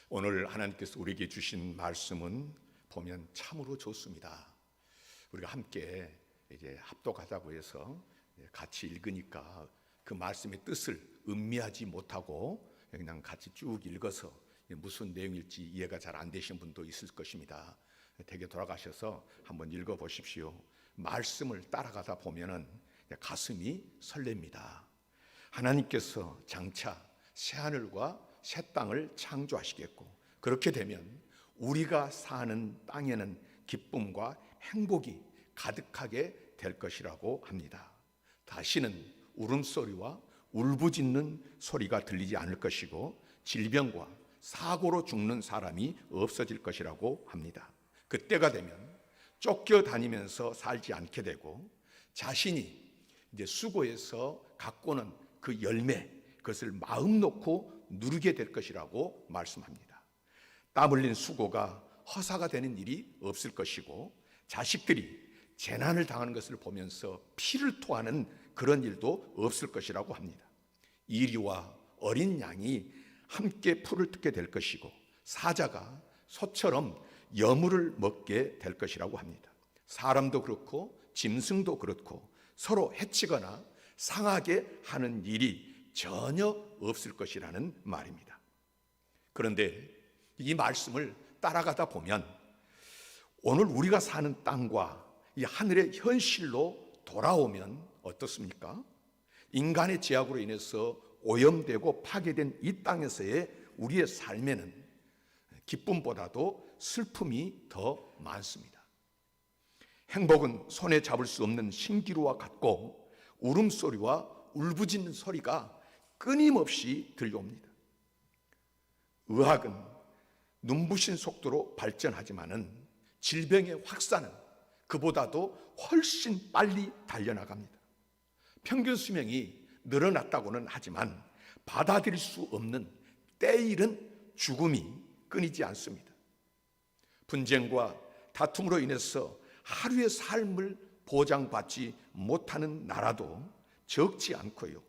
오늘 하나님께서 우리에게 주신 말씀은 보면 참으로 좋습니다. 우리가 함께 이제 합독하자고 해서 같이 읽으니까 그 말씀의 뜻을 음미하지 못하고 그냥 같이 쭉 읽어서 무슨 내용일지 이해가 잘 안 되신 분도 있을 것입니다. 댁에 돌아가셔서 한번 읽어 보십시오. 말씀을 따라가다 보면은 가슴이 설렙니다. 하나님께서 장차 새하늘과 새 땅을 창조하시겠고, 그렇게 되면 우리가 사는 땅에는 기쁨과 행복이 가득하게 될 것이라고 합니다. 다시는 울음소리와 울부짖는 소리가 들리지 않을 것이고, 질병과 사고로 죽는 사람이 없어질 것이라고 합니다. 그때가 되면 쫓겨다니면서 살지 않게 되고, 자신이 이제 수고해서 갖고는 그 열매, 그것을 마음 놓고 누리게 될 것이라고 말씀합니다. 땀 흘린 수고가 허사가 되는 일이 없을 것이고, 자식들이 재난을 당하는 것을 보면서 피를 토하는 그런 일도 없을 것이라고 합니다. 이리와 어린 양이 함께 풀을 뜯게 될 것이고, 사자가 소처럼 여물을 먹게 될 것이라고 합니다. 사람도 그렇고 짐승도 그렇고 서로 해치거나 상하게 하는 일이 전혀 없을 것이라는 말입니다. 그런데 이 말씀을 따라가다 보면 오늘 우리가 사는 땅과 이 하늘의 현실로 돌아오면 어떻습니까? 인간의 죄악으로 인해서 오염되고 파괴된 이 땅에서의 우리의 삶에는 기쁨보다도 슬픔이 더 많습니다. 행복은 손에 잡을 수 없는 신기루와 같고, 울음소리와 울부짖는 소리가 끊임없이 들려옵니다. 의학은 눈부신 속도로 발전하지만은 질병의 확산은 그보다도 훨씬 빨리 달려나갑니다. 평균 수명이 늘어났다고는 하지만 받아들일 수 없는 때이른 죽음이 끊이지 않습니다. 분쟁과 다툼으로 인해서 하루의 삶을 보장받지 못하는 나라도 적지 않고요,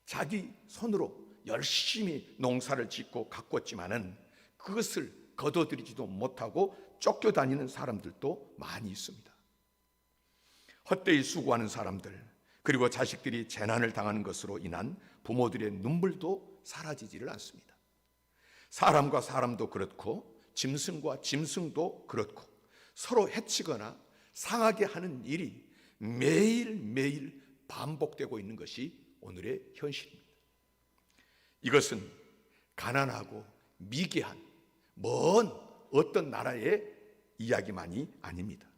자기 손으로 열심히 농사를 짓고 가꿨지만은 그것을 거둬들이지도 못하고 쫓겨다니는 사람들도 많이 있습니다. 헛되이 수고하는 사람들, 그리고 자식들이 재난을 당하는 것으로 인한 부모들의 눈물도 사라지지를 않습니다. 사람과 사람도 그렇고 짐승과 짐승도 그렇고 서로 해치거나 상하게 하는 일이 매일매일 반복되고 있는 것이 오늘의 현실입니다. 이것은 가난하고 미개한 먼 어떤 나라의 이야기만이 아닙니다.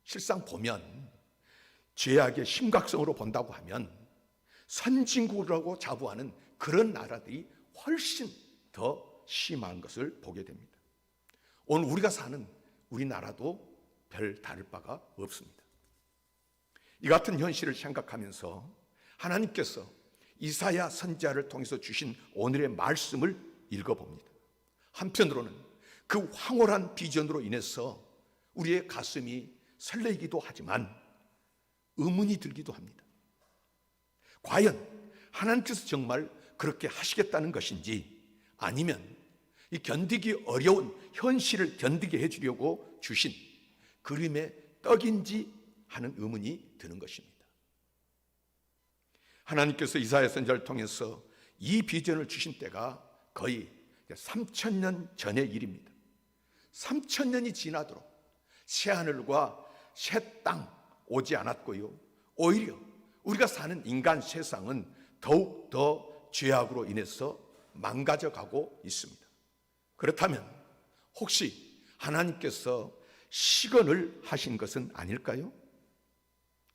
실상 보면 죄악의 심각성으로 본다고 하면 선진국이라고 자부하는 그런 나라들이 훨씬 더 심한 것을 보게 됩니다. 오늘 우리가 사는 우리나라도 별 다를 바가 없습니다. 이 같은 현실을 생각하면서 하나님께서 이사야 선지자를 통해서 주신 오늘의 말씀을 읽어봅니다. 한편으로는 그 황홀한 비전으로 인해서 우리의 가슴이 설레기도 하지만 의문이 들기도 합니다. 과연 하나님께서 정말 그렇게 하시겠다는 것인지, 아니면 이 견디기 어려운 현실을 견디게 해주려고 주신 그림의 떡인지 하는 의문이 드는 것입니다. 하나님께서 이사야 선지자를 통해서 이 비전을 주신 때가 거의 3,000년 전의 일입니다. 3,000년이 지나도록 새하늘과 새 땅 오지 않았고요, 오히려 우리가 사는 인간 세상은 더욱 더 죄악으로 인해서 망가져가고 있습니다. 그렇다면 혹시 하나님께서 시건을 하신 것은 아닐까요?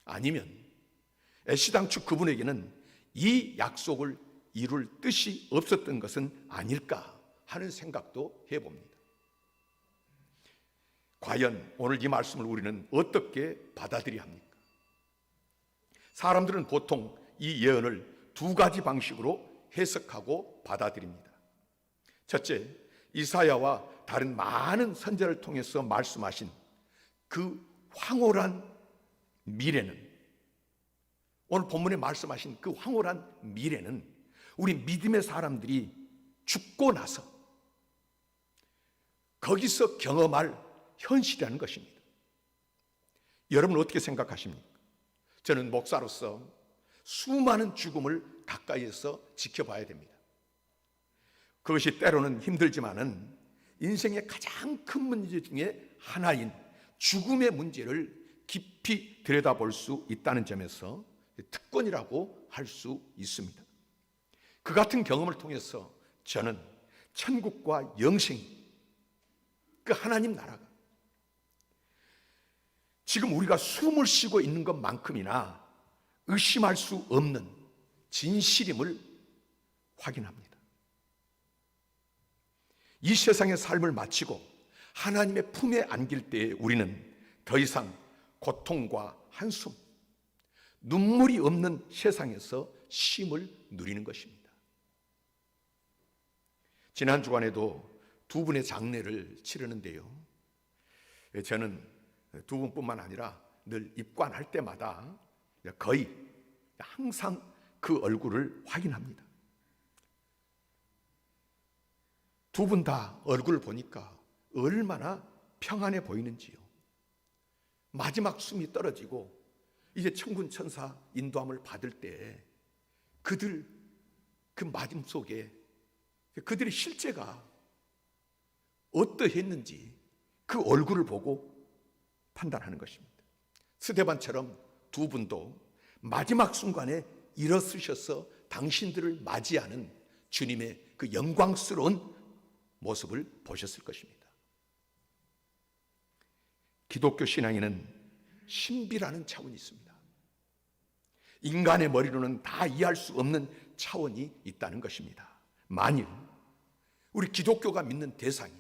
아니면 애시당초 그분에게는 이 약속을 이룰 뜻이 없었던 것은 아닐까 하는 생각도 해봅니다. 과연 오늘 이 말씀을 우리는 어떻게 받아들여야 합니까? 사람들은 보통 이 예언을 두 가지 방식으로 해석하고 받아들입니다. 첫째, 이사야와 다른 많은 선지자를 통해서 말씀하신 그 황홀한 미래는, 오늘 본문에 말씀하신 그 황홀한 미래는 우리 믿음의 사람들이 죽고 나서 거기서 경험할 현실이라는 것입니다. 여러분 어떻게 생각하십니까? 저는 목사로서 수많은 죽음을 가까이에서 지켜봐야 됩니다. 그것이 때로는 힘들지만은 인생의 가장 큰 문제 중에 하나인 죽음의 문제를 깊이 들여다볼 수 있다는 점에서 특권이라고 할 수 있습니다. 그 같은 경험을 통해서 저는 천국과 영생, 그 하나님 나라가 지금 우리가 숨을 쉬고 있는 것만큼이나 의심할 수 없는 진실임을 확인합니다. 이 세상의 삶을 마치고 하나님의 품에 안길 때에 우리는 더 이상 고통과 한숨, 눈물이 없는 세상에서 쉼을 누리는 것입니다. 지난 주간에도 두 분의 장례를 치르는데요, 저는 두 분뿐만 아니라 늘 입관할 때마다 거의 항상 그 얼굴을 확인합니다. 두 분 다 얼굴을 보니까 얼마나 평안해 보이는지요. 마지막 숨이 떨어지고 이제 천군 천사 인도함을 받을 때 그들 그 마음속에 그들의 실제가 어떠했는지 그 얼굴을 보고 판단하는 것입니다. 스데반처럼 두 분도 마지막 순간에 일어서셔서 당신들을 맞이하는 주님의 그 영광스러운 모습을 보셨을 것입니다. 기독교 신앙에는 신비라는 차원이 있습니다. 인간의 머리로는 다 이해할 수 없는 차원이 있다는 것입니다. 만일 우리 기독교가 믿는 대상이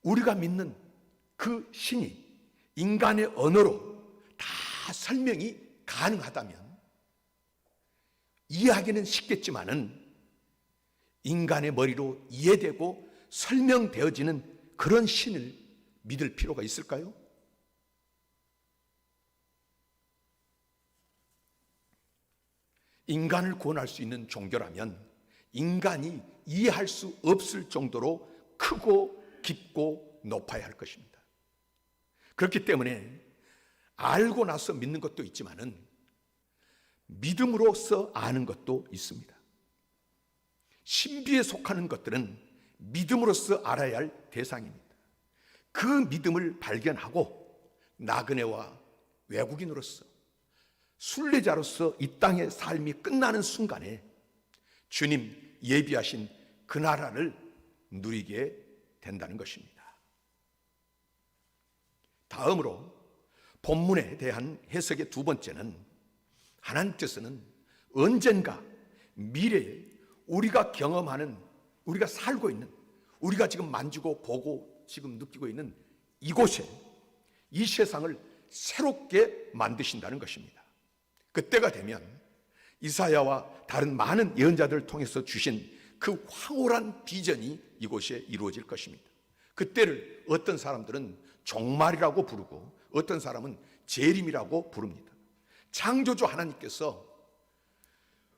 우리가 믿는 그 신이 인간의 언어로 다 설명이 가능하다면 이해하기는 쉽겠지만은 인간의 머리로 이해되고 설명되어지는 그런 신을 믿을 필요가 있을까요? 인간을 구원할 수 있는 종교라면 인간이 이해할 수 없을 정도로 크고 깊고 높아야 할 것입니다. 그렇기 때문에 알고 나서 믿는 것도 있지만은 믿음으로써 아는 것도 있습니다. 신비에 속하는 것들은 믿음으로써 알아야 할 대상입니다. 그 믿음을 발견하고 나그네와 외국인으로서 순례자로서 이 땅의 삶이 끝나는 순간에 주님 예비하신 그 나라를 누리게 된다는 것입니다. 다음으로 본문에 대한 해석의 두 번째는 하나님께서는 언젠가 미래에 우리가 경험하는, 우리가 살고 있는, 우리가 지금 만지고 보고 지금 느끼고 있는 이곳에 이 세상을 새롭게 만드신다는 것입니다. 그때가 되면 이사야와 다른 많은 예언자들을 통해서 주신 그 황홀한 비전이 이곳에 이루어질 것입니다. 그때를 어떤 사람들은 종말이라고 부르고 어떤 사람은 재림이라고 부릅니다. 창조주 하나님께서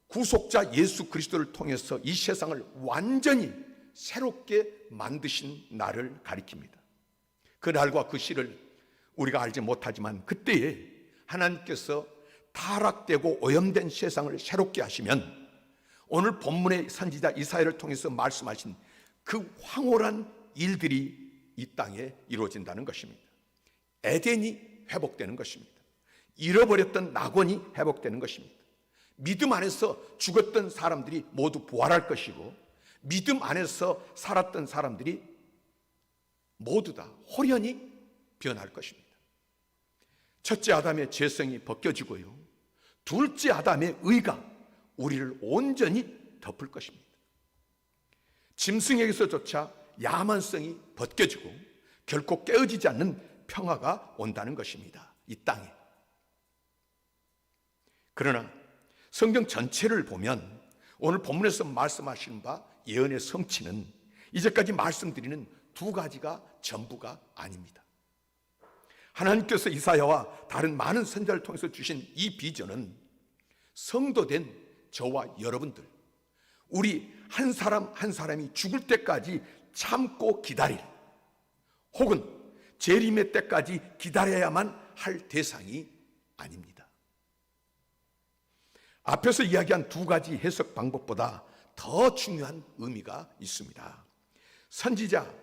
구속자 예수 그리스도를 통해서 이 세상을 완전히 새롭게 만드신 날을 가리킵니다. 그 날과 그 시를 우리가 알지 못하지만 그때에 하나님께서 타락되고 오염된 세상을 새롭게 하시면 오늘 본문의 선지자 이사야를 통해서 말씀하신 그 황홀한 일들이 이 땅에 이루어진다는 것입니다. 에덴이 회복되는 것입니다. 잃어버렸던 낙원이 회복되는 것입니다. 믿음 안에서 죽었던 사람들이 모두 부활할 것이고 믿음 안에서 살았던 사람들이 모두 다 홀연히 변할 것입니다. 첫째 아담의 죄성이 벗겨지고요, 둘째 아담의 의가 우리를 온전히 덮을 것입니다. 짐승에게서조차 야만성이 벗겨지고 결코 깨어지지 않는 평화가 온다는 것입니다. 이 땅에. 그러나 성경 전체를 보면 오늘 본문에서 말씀하신 바 예언의 성취는 이제까지 말씀드리는 두 가지가 전부가 아닙니다. 하나님께서 이사야와 다른 많은 선지자를 통해서 주신 이 비전은 성도된 저와 여러분들, 우리 한 사람 한 사람이 죽을 때까지 참고 기다릴, 혹은 재림의 때까지 기다려야만 할 대상이 아닙니다. 앞에서 이야기한 두 가지 해석 방법보다 더 중요한 의미가 있습니다. 선지자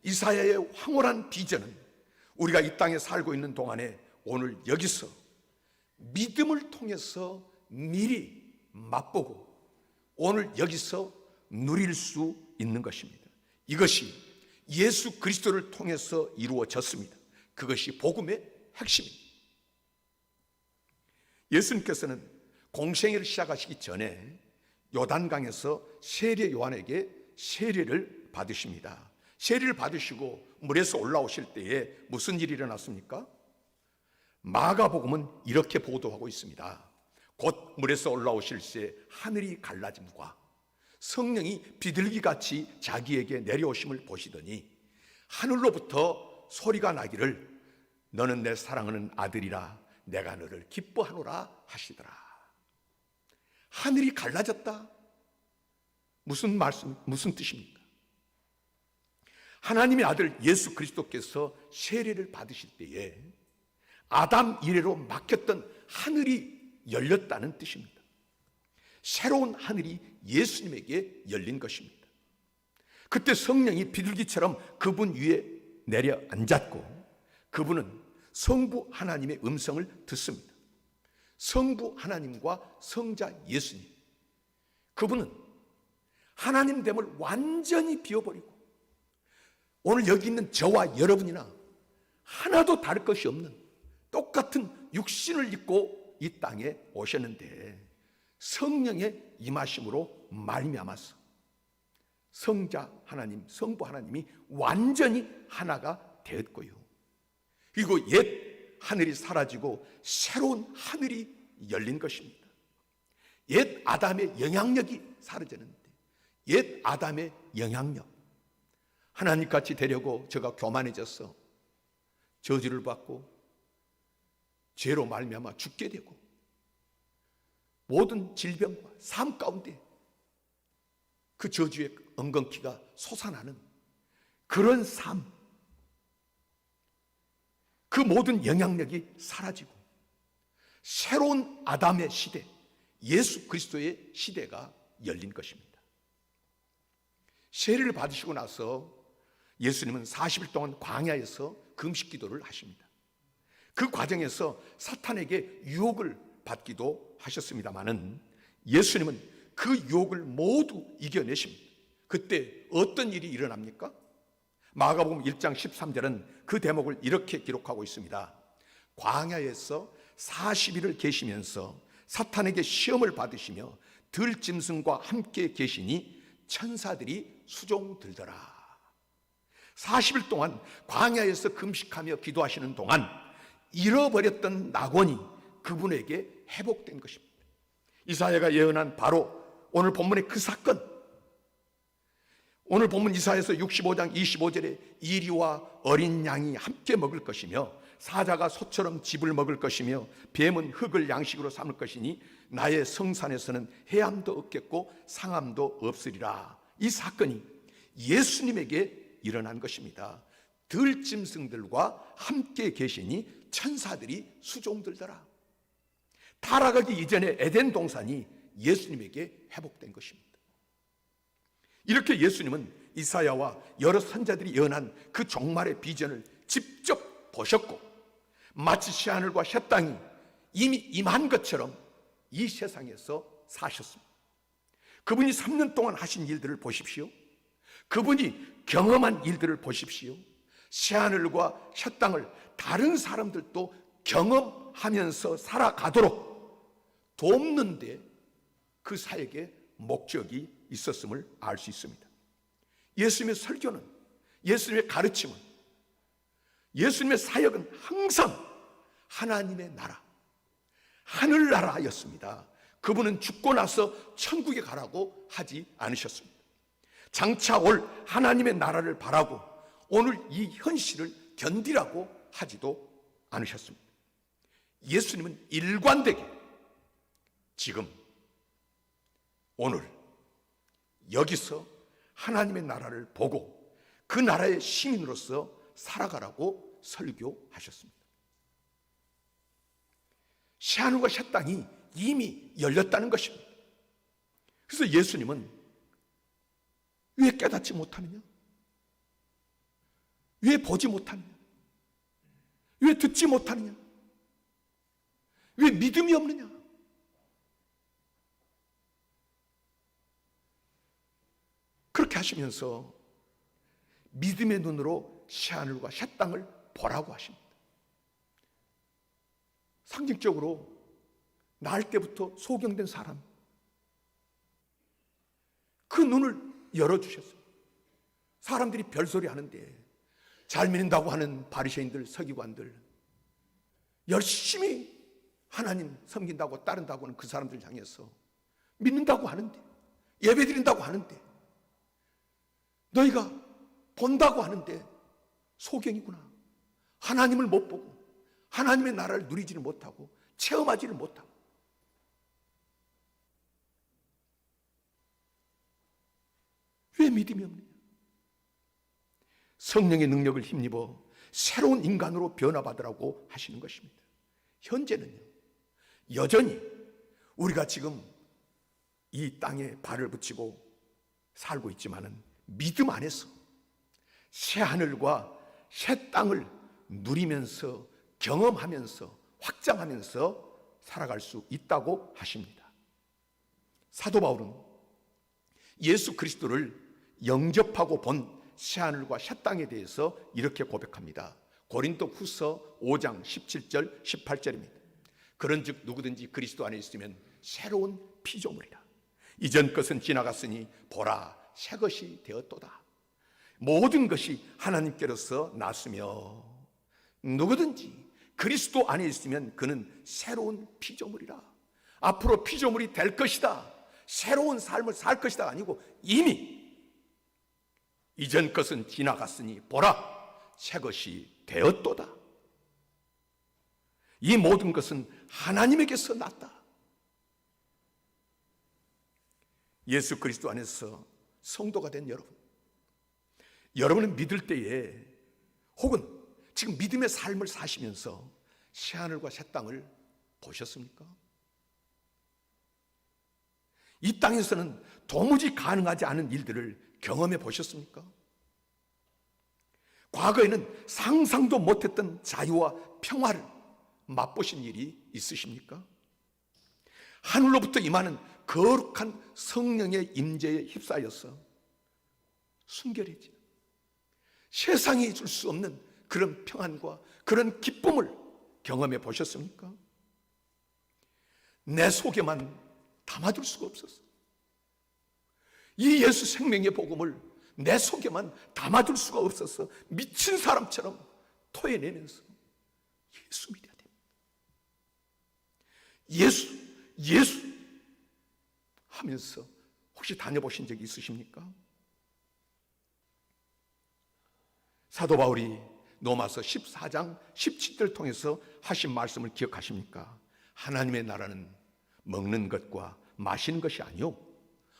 이사야의 황홀한 비전은 우리가 이 땅에 살고 있는 동안에 오늘 여기서 믿음을 통해서 미리 맛보고 오늘 여기서 누릴 수 있는 것입니다. 이것이 예수 그리스도를 통해서 이루어졌습니다. 그것이 복음의 핵심입니다. 예수님께서는 공생애를 시작하시기 전에 요단강에서 세례 요한에게 세례를 받으십니다. 세례를 받으시고 물에서 올라오실 때에 무슨 일이 일어났습니까? 마가복음은 이렇게 보도하고 있습니다. 곧 물에서 올라오실 때 하늘이 갈라짐과 성령이 비둘기같이 자기에게 내려오심을 보시더니 하늘로부터 소리가 나기를 너는 내 사랑하는 아들이라 내가 너를 기뻐하노라 하시더라. 하늘이 갈라졌다. 무슨 뜻입니까? 하나님의 아들 예수 그리스도께서 세례를 받으실 때에 아담 이래로 막혔던 하늘이 열렸다는 뜻입니다. 새로운 하늘이 예수님에게 열린 것입니다. 그때 성령이 비둘기처럼 그분 위에 내려 앉았고 그분은 성부 하나님의 음성을 듣습니다. 성부 하나님과 성자 예수님, 그분은 하나님됨을 완전히 비워버리고 오늘 여기 있는 저와 여러분이나 하나도 다를 것이 없는 똑같은 육신을 입고 이 땅에 오셨는데 성령의 임하심으로 말미암아서 성자 하나님, 성부 하나님이 완전히 하나가 되었고요. 그리고 옛 하늘이 사라지고 새로운 하늘이 열린 것입니다. 옛 아담의 영향력이 사라졌는데 옛 아담의 영향력, 하나님같이 되려고 제가 교만해져서 저주를 받고 죄로 말미암아 죽게 되고 모든 질병과 삶 가운데 그 저주의 엉겅퀴가 솟아나는 그런 삶, 그 모든 영향력이 사라지고 새로운 아담의 시대, 예수 그리스도의 시대가 열린 것입니다. 세례를 받으시고 나서 예수님은 40일 동안 광야에서 금식 기도를 하십니다. 그 과정에서 사탄에게 유혹을 받기도 하셨습니다마는 예수님은 그 유혹을 모두 이겨내십니다. 그때 어떤 일이 일어납니까? 마가복음 1장 13절은 그 대목을 이렇게 기록하고 있습니다. 광야에서 40일을 계시면서 사탄에게 시험을 받으시며 들짐승과 함께 계시니 천사들이 수종들더라. 40일 동안 광야에서 금식하며 기도하시는 동안 잃어버렸던 낙원이 그분에게 회복된 것입니다. 이사야가 예언한 바로 오늘 본문의 그 사건, 오늘 본문 이사야서 65장 25절에 이리와 어린 양이 함께 먹을 것이며 사자가 소처럼 즙을 먹을 것이며 뱀은 흙을 양식으로 삼을 것이니 나의 성산에서는 해함도 없겠고 상함도 없으리라. 이 사건이 예수님에게 일어난 것입니다. 들짐승들과 함께 계시니 천사들이 수종들더라. 타락하기 이전에 에덴 동산이 예수님에게 회복된 것입니다. 이렇게 예수님은 이사야와 여러 선자들이 예언한 그 종말의 비전을 직접 보셨고 마치 새하늘과 새 땅이 이미 임한 것처럼 이 세상에서 사셨습니다. 그분이 3년 동안 하신 일들을 보십시오. 그분이 경험한 일들을 보십시오. 새하늘과 새 땅을 다른 사람들도 경험하면서 살아가도록 돕는데 그 사역에 목적이 있었음을 알 수 있습니다. 예수님의 설교는, 예수님의 가르침은, 예수님의 사역은 항상 하나님의 나라, 하늘나라였습니다. 그분은 죽고 나서 천국에 가라고 하지 않으셨습니다. 장차 올 하나님의 나라를 바라고 오늘 이 현실을 견디라고 하지도 않으셨습니다. 예수님은 일관되게 지금, 오늘 여기서 하나님의 나라를 보고 그 나라의 시민으로서 살아가라고 설교하셨습니다. 새하늘과 새 땅이 이미 열렸다는 것입니다. 그래서 예수님은 왜 깨닫지 못하느냐? 왜 보지 못하느냐? 왜 듣지 못하느냐? 왜 믿음이 없느냐? 그렇게 하시면서 믿음의 눈으로 새하늘과 새 땅을 보라고 하십니다. 상징적으로 낳을 때부터 소경된 사람, 그 눈을 열어주셨어요. 사람들이 별소리 하는데 잘 믿는다고 하는 바리새인들, 서기관들, 열심히 하나님 섬긴다고 따른다고 하는 그 사람들 향해서 믿는다고 하는데, 예배드린다고 하는데, 너희가 본다고 하는데 소경이구나. 하나님을 못 보고 하나님의 나라를 누리지를 못하고 체험하지를 못하고. 왜 믿음이 없느냐? 성령의 능력을 힘입어 새로운 인간으로 변화받으라고 하시는 것입니다. 현재는요, 여전히 우리가 지금 이 땅에 발을 붙이고 살고 있지만은 믿음 안에서 새 하늘과 새 땅을 누리면서 경험하면서 확장하면서 살아갈 수 있다고 하십니다. 사도 바울은 예수 그리스도를 영접하고 본 새 하늘과 새 땅에 대해서 이렇게 고백합니다. 고린도 후서 5장 17절 18절입니다. 그런즉 누구든지 그리스도 안에 있으면 새로운 피조물이라. 이전 것은 지나갔으니 보라 새 것이 되었도다. 모든 것이 하나님께로서 났으며 누구든지 그리스도 안에 있으면 그는 새로운 피조물이라. 앞으로 피조물이 될 것이다, 새로운 삶을 살 것이다 아니고 이미 이전 것은 지나갔으니 보라 새 것이 되었도다. 이 모든 것은 하나님에게서 났다. 예수 그리스도 안에서 성도가 된 여러분, 여러분은 믿을 때에 혹은 지금 믿음의 삶을 사시면서 새하늘과 새 땅을 보셨습니까? 이 땅에서는 도무지 가능하지 않은 일들을 경험해 보셨습니까? 과거에는 상상도 못했던 자유와 평화를 맛보신 일이 있으십니까? 하늘로부터 임하는 거룩한 성령의 임재에 휩싸여서 순결해지는, 세상이 줄 수 없는 그런 평안과 그런 기쁨을 경험해 보셨습니까? 내 속에만 담아둘 수가 없었어. 이 예수 생명의 복음을 내 속에만 담아둘 수가 없어서 미친 사람처럼 토해내면서 예수 믿어야 됩니다. 예수 하면서 혹시 다녀보신 적이 있으십니까? 사도 바울이 로마서 14장 17절을 통해서 하신 말씀을 기억하십니까? 하나님의 나라는 먹는 것과 마시는 것이 아니요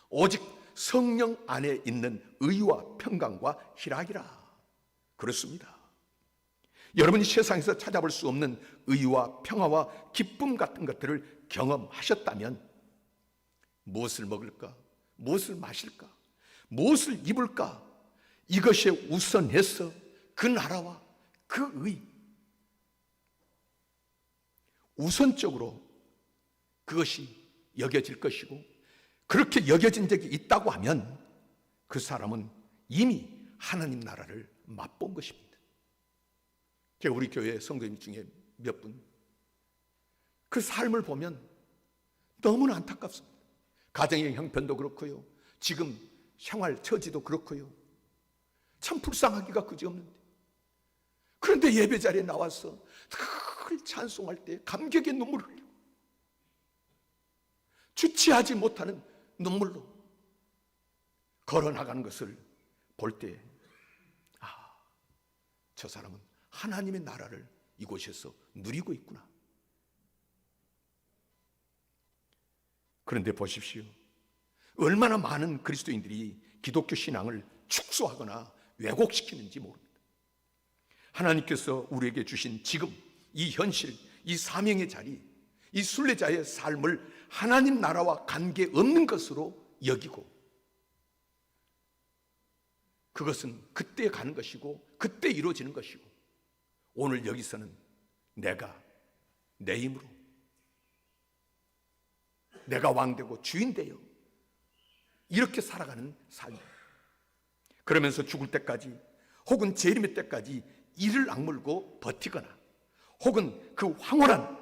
오직 성령 안에 있는 의와 평강과 희락이라. 그렇습니다. 여러분이 세상에서 찾아볼 수 없는 의와 평화와 기쁨 같은 것들을 경험하셨다면 무엇을 먹을까? 무엇을 마실까? 무엇을 입을까? 이것에 우선해서 그 나라와 그 의, 우선적으로 그것이 여겨질 것이고, 그렇게 여겨진 적이 있다고 하면 그 사람은 이미 하나님 나라를 맛본 것입니다. 제가 우리 교회 성도님 중에 몇 분 그 삶을 보면 너무나 안타깝습니다. 가정의 형편도 그렇고요, 지금 생활 처지도 그렇고요, 참 불쌍하기가 그지없는데, 그런데 예배 자리에 나와서 늘 찬송할 때 감격의 눈물을 흘리고 주체하지 못하는 눈물로 걸어나가는 것을 볼 때, 저 사람은 하나님의 나라를 이곳에서 누리고 있구나. 그런데 보십시오. 얼마나 많은 그리스도인들이 기독교 신앙을 축소하거나 왜곡시키는지 모릅니다. 하나님께서 우리에게 주신 지금 이 현실, 이 사명의 자리, 이 순례자의 삶을 하나님 나라와 관계없는 것으로 여기고, 그것은 그때 가는 것이고 그때 이루어지는 것이고, 오늘 여기서는 내가 내 힘으로 내가 왕되고 주인 되어 이렇게 살아가는 삶, 그러면서 죽을 때까지 혹은 재림의 때까지 이를 악물고 버티거나 혹은 그 황홀한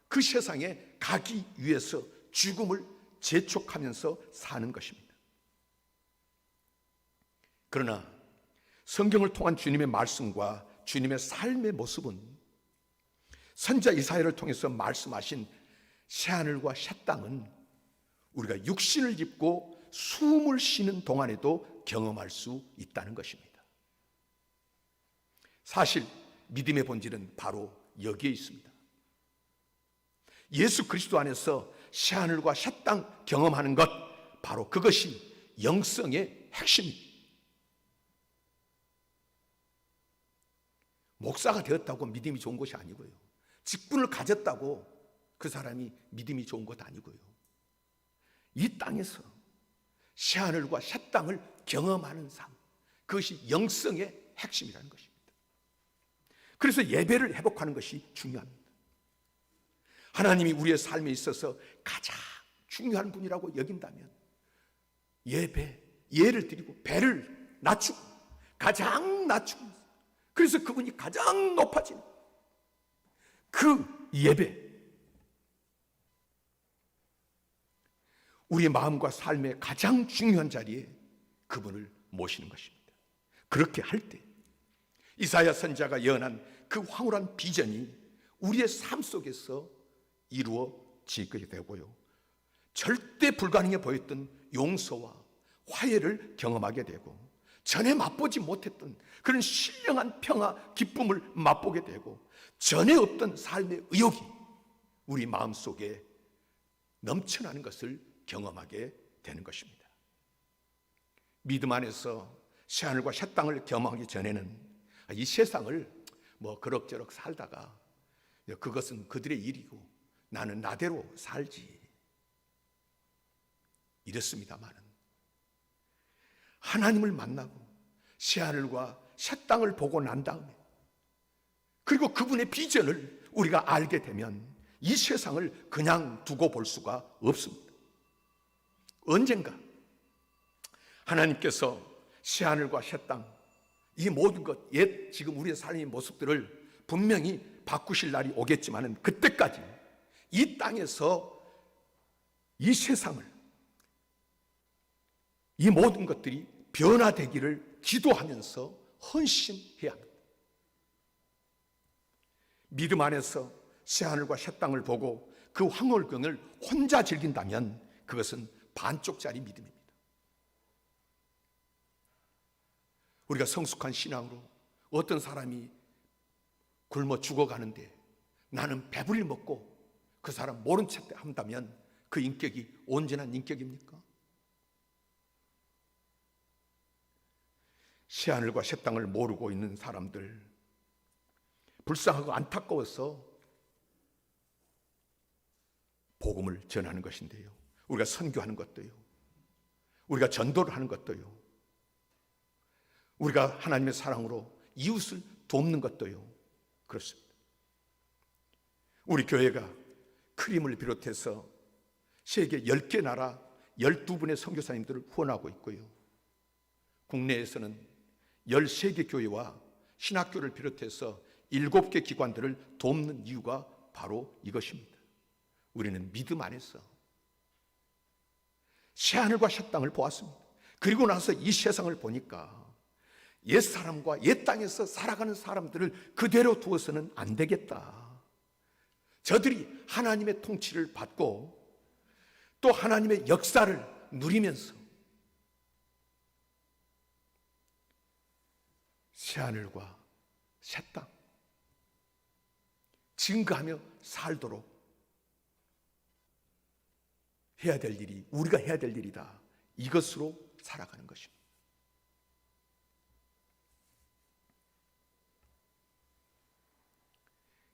그 세상에 가기 위해서 죽음을 재촉하면서 사는 것입니다. 그러나 성경을 통한 주님의 말씀과 주님의 삶의 모습은 선지자 이사야를 통해서 말씀하신 새하늘과 새 땅은 우리가 육신을 입고 숨을 쉬는 동안에도 경험할 수 있다는 것입니다. 사실 믿음의 본질은 바로 여기에 있습니다. 예수 그리스도 안에서 새하늘과 새 땅 경험하는 것, 바로 그것이 영성의 핵심입니다. 목사가 되었다고 믿음이 좋은 것이 아니고요, 직분을 가졌다고 그 사람이 믿음이 좋은 것 아니고요, 이 땅에서 새하늘과 새 땅을 경험하는 삶, 그것이 영성의 핵심이라는 것입니다. 그래서 예배를 회복하는 것이 중요합니다. 하나님이 우리의 삶에 있어서 가장 중요한 분이라고 여긴다면 예를 드리고 배를 낮추고 가장 낮추고, 그래서 그분이 가장 높아진 그 예배, 우리의 마음과 삶의 가장 중요한 자리에 그분을 모시는 것입니다. 그렇게 할 때 이사야 선지자가 예언한 그 황홀한 비전이 우리의 삶 속에서 이루어지게 되고요, 절대 불가능해 보였던 용서와 화해를 경험하게 되고, 전에 맛보지 못했던 그런 신령한 평화, 기쁨을 맛보게 되고, 전에 없던 삶의 의욕이 우리 마음속에 넘쳐나는 것을 경험하게 되는 것입니다. 믿음 안에서 새하늘과 새 땅을 경험하기 전에는 이 세상을 그럭저럭 살다가 그것은 그들의 일이고 나는 나대로 살지, 이랬습니다마는 하나님을 만나고 새하늘과 새 땅을 보고 난 다음에, 그리고 그분의 비전을 우리가 알게 되면 이 세상을 그냥 두고 볼 수가 없습니다. 언젠가 하나님께서 새하늘과 새 땅, 이 모든 것, 옛 지금 우리의 삶의 모습들을 분명히 바꾸실 날이 오겠지만은, 그때까지 이 땅에서 이 세상을, 이 모든 것들이 변화되기를 기도하면서 헌신해야 합니다. 믿음 안에서 새하늘과 새 땅을 보고 그 황홀경을 혼자 즐긴다면 그것은 반쪽짜리 믿음입니다. 우리가 성숙한 신앙으로 어떤 사람이 굶어 죽어가는데 나는 배불리 먹고 그 사람 모른 척 한다면 그 인격이 온전한 인격입니까? 새하늘과 새 땅을 모르고 있는 사람들, 불쌍하고 안타까워서 복음을 전하는 것인데요, 우리가 선교하는 것도요, 우리가 전도를 하는 것도요, 우리가 하나님의 사랑으로 이웃을 돕는 것도요, 그렇습니다. 우리 교회가 크림을 비롯해서 세계 10개 나라 12분의 선교사님들을 후원하고 있고요, 국내에서는 13개 교회와 신학교를 비롯해서 7개 기관들을 돕는 이유가 바로 이것입니다. 우리는 믿음 안에서 새하늘과 새 땅을 보았습니다. 그리고 나서 이 세상을 보니까 옛사람과 옛 땅에서 살아가는 사람들을 그대로 두어서는 안 되겠다. 저들이 하나님의 통치를 받고 또 하나님의 역사를 누리면서 새하늘과 새 땅 증거하며 살도록 해야 될 일이, 우리가 해야 될 일이다. 이것으로 살아가는 것입니다.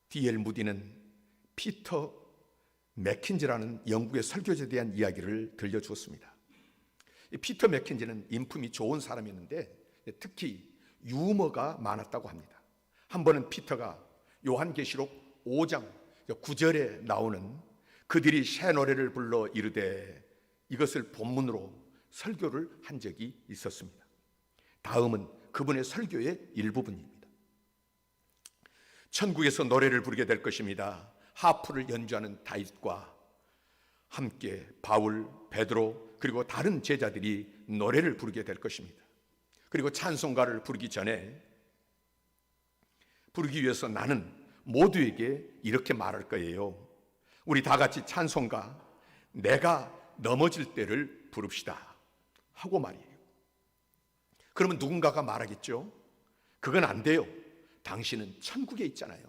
D.L. 무디는 피터 맥킨지라는 영국의 설교자에 대한 이야기를 들려주었습니다. 피터 맥킨지는 인품이 좋은 사람이었는데 특히 유머가 많았다고 합니다. 한 번은 피터가 요한계시록 5장 9절에 나오는 그들이 새 노래를 불러 이르되 이것을 본문으로 설교를 한 적이 있었습니다. 다음은 그분의 설교의 일부분입니다. 천국에서 노래를 부르게 될 것입니다. 하프를 연주하는 다윗과 함께 바울, 베드로 그리고 다른 제자들이 노래를 부르게 될 것입니다. 그리고 찬송가를 부르기 전에 부르기 위해서 나는 모두에게 이렇게 말할 거예요. 우리 다 같이 찬송가 내가 넘어질 때를 부릅시다 하고 말이에요. 그러면 누군가가 말하겠죠. 그건 안 돼요. 당신은 천국에 있잖아요.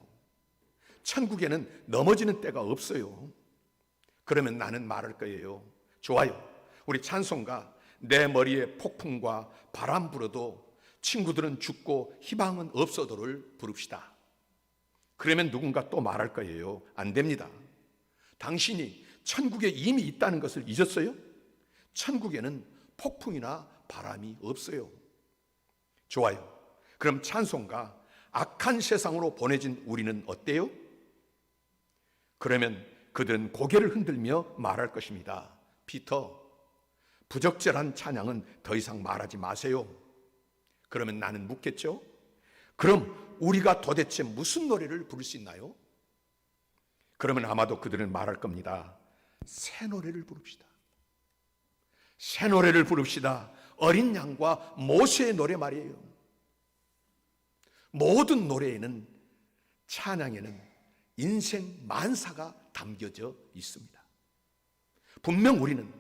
천국에는 넘어지는 때가 없어요. 그러면 나는 말할 거예요. 좋아요. 우리 찬송가 내 머리에 폭풍과 바람 불어도 친구들은 죽고 희망은 없어도를 부릅시다. 그러면 누군가 또 말할 거예요. 안 됩니다. 당신이 천국에 이미 있다는 것을 잊었어요? 천국에는 폭풍이나 바람이 없어요. 좋아요. 그럼 찬송가 악한 세상으로 보내진 우리는 어때요? 그러면 그들은 고개를 흔들며 말할 것입니다. 피터, 부적절한 찬양은 더 이상 말하지 마세요. 그러면 나는 묻겠죠? 그럼 우리가 도대체 무슨 노래를 부를 수 있나요? 그러면 아마도 그들은 말할 겁니다. 새 노래를 부릅시다. 새 노래를 부릅시다. 어린 양과 모세의 노래 말이에요. 모든 노래에는, 찬양에는 인생 만사가 담겨져 있습니다. 분명 우리는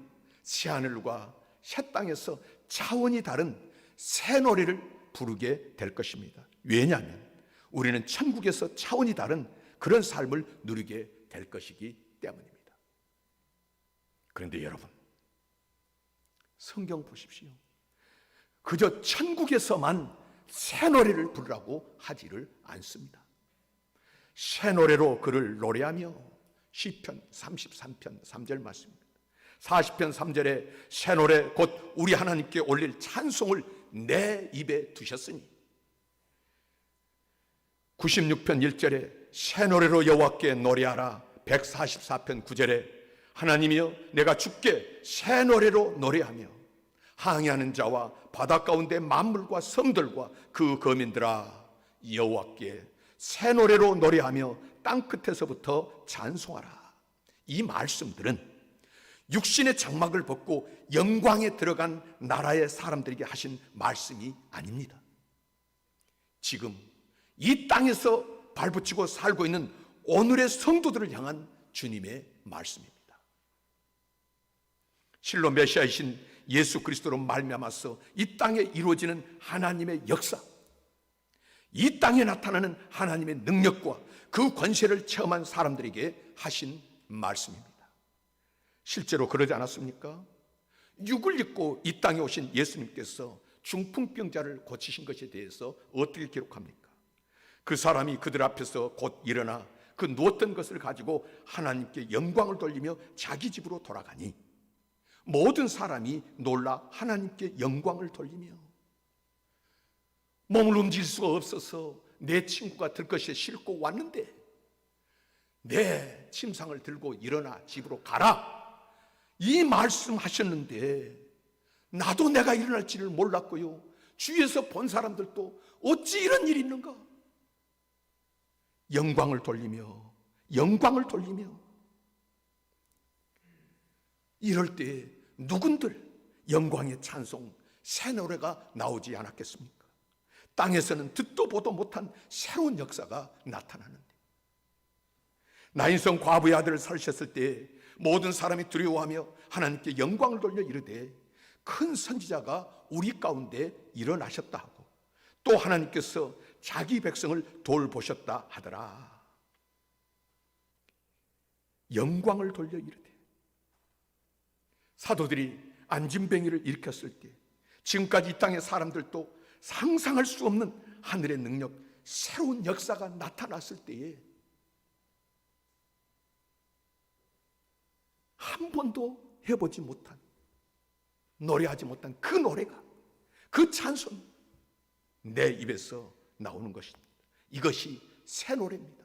새하늘과 새 땅에서 차원이 다른 새 노래를 부르게 될 것입니다. 왜냐하면 우리는 천국에서 차원이 다른 그런 삶을 누리게 될 것이기 때문입니다. 그런데 여러분, 성경 보십시오. 그저 천국에서만 새 노래를 부르라고 하지를 않습니다. 새 노래로 그를 노래하며 시편 33편 3절 말씀입니다. 40편 3절에 새 노래 곧 우리 하나님께 올릴 찬송을 내 입에 두셨으니 96편 1절에 새 노래로 여호와께 노래하라. 144편 9절에 하나님이여 내가 주께 새 노래로 노래하며 항해하는 자와 바다 가운데 만물과 섬들과 그 거민들아 여호와께 새 노래로 노래하며 땅끝에서부터 찬송하라. 이 말씀들은 육신의 장막을 벗고 영광에 들어간 나라의 사람들에게 하신 말씀이 아닙니다. 지금 이 땅에서 발붙이고 살고 있는 오늘의 성도들을 향한 주님의 말씀입니다. 실로 메시아이신 예수 그리스도로 말미암아서 이 땅에 이루어지는 하나님의 역사, 이 땅에 나타나는 하나님의 능력과 그 권세를 체험한 사람들에게 하신 말씀입니다. 실제로 그러지 않았습니까? 육을 입고 이 땅에 오신 예수님께서 중풍병자를 고치신 것에 대해서 어떻게 기록합니까? 그 사람이 그들 앞에서 곧 일어나 그 누웠던 것을 가지고 하나님께 영광을 돌리며 자기 집으로 돌아가니 모든 사람이 놀라 하나님께 영광을 돌리며 몸을 움직일 수가 없어서 내 친구가 들 것에 싣고 왔는데 내 침상을 들고 일어나 집으로 가라, 이 말씀하셨는데 나도 내가 일어날지를 몰랐고요, 주위에서 본 사람들도 어찌 이런 일이 있는가, 영광을 돌리며 이럴 때 누군들 영광의 찬송, 새 노래가 나오지 않았겠습니까? 땅에서는 듣도 보도 못한 새로운 역사가 나타나는데, 나인성 과부의 아들을 살리셨을 때 모든 사람이 두려워하며 하나님께 영광을 돌려 이르되 큰 선지자가 우리 가운데 일어나셨다 하고 또 하나님께서 자기 백성을 돌보셨다 하더라. 영광을 돌려 이르되, 사도들이 안진뱅이를 일으켰을 때, 지금까지 이 땅의 사람들도 상상할 수 없는 하늘의 능력, 새로운 역사가 나타났을 때에 한 번도 해보지 못한, 노래하지 못한 그 노래가, 그 찬송 내 입에서 나오는 것입니다. 이것이 새 노래입니다.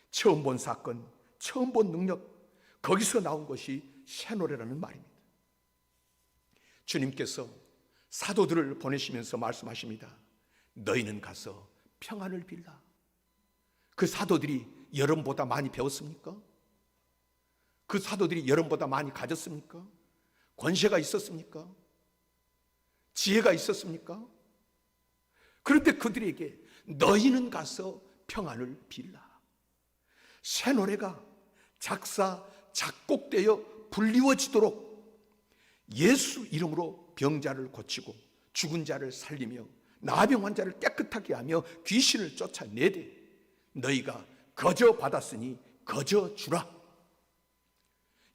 처음 본 사건, 처음 본 능력, 거기서 나온 것이 새 노래라는 말입니다. 주님께서 사도들을 보내시면서 말씀하십니다. 너희는 가서 평안을 빌라. 그 사도들이 여러분보다 많이 배웠습니까? 그 사도들이 여러분보다 많이 가졌습니까? 권세가 있었습니까? 지혜가 있었습니까? 그런데 그들에게 너희는 가서 평안을 빌라. 새 노래가 작사, 작곡되어 불리워지도록 예수 이름으로 병자를 고치고 죽은 자를 살리며 나병 환자를 깨끗하게 하며 귀신을 쫓아내되 너희가 거저 받았으니 거저 주라.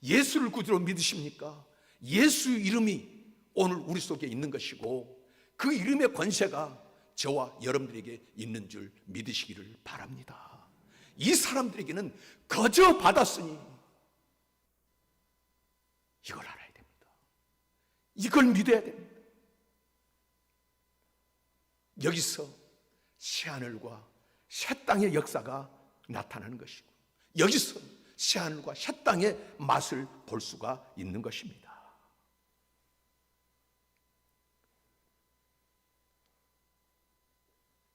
예수를 구주로 믿으십니까? 예수 이름이 오늘 우리 속에 있는 것이고 그 이름의 권세가 저와 여러분들에게 있는 줄 믿으시기를 바랍니다. 이 사람들에게는 거저 받았으니 이걸 알아야 됩니다. 이걸 믿어야 됩니다. 여기서 새하늘과 새 땅의 역사가 나타나는 것이고 여기서 새하늘과 새 땅의 맛을 볼 수가 있는 것입니다.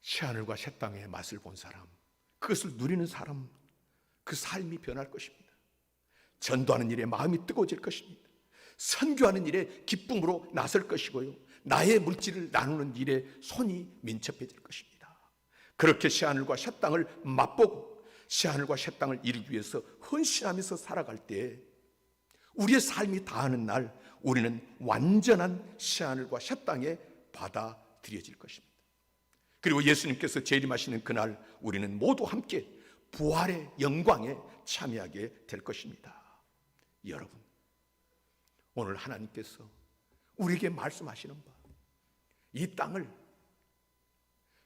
새하늘과 새 땅의 맛을 본 사람, 그것을 누리는 사람, 그 삶이 변할 것입니다. 전도하는 일에 마음이 뜨거워질 것입니다. 선교하는 일에 기쁨으로 나설 것이고요, 나의 물질을 나누는 일에 손이 민첩해질 것입니다. 그렇게 새하늘과 새 땅을 맛보고 새하늘과 새 땅을 이루기 위해서 헌신하면서 살아갈 때 우리의 삶이 다하는 날 우리는 완전한 새하늘과 새 땅에 받아들여질 것입니다. 그리고 예수님께서 재림하시는 그날 우리는 모두 함께 부활의 영광에 참여하게 될 것입니다. 여러분, 오늘 하나님께서 우리에게 말씀하시는 바, 이 땅을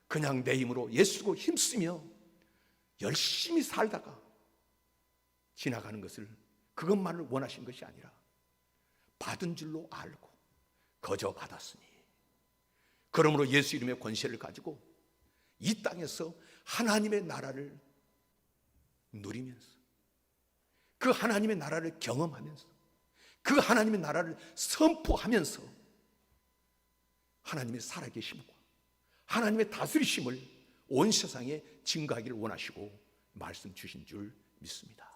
그냥 내 힘으로 예수고 힘쓰며 열심히 살다가 지나가는 것을, 그것만을 원하신 것이 아니라 받은 줄로 알고 거저 받았으니 그러므로 예수 이름의 권세를 가지고 이 땅에서 하나님의 나라를 누리면서 그 하나님의 나라를 경험하면서 그 하나님의 나라를 선포하면서 하나님의 살아계심과 하나님의 다스리심을 온 세상에 증거하기를 원하시고 말씀 주신 줄 믿습니다.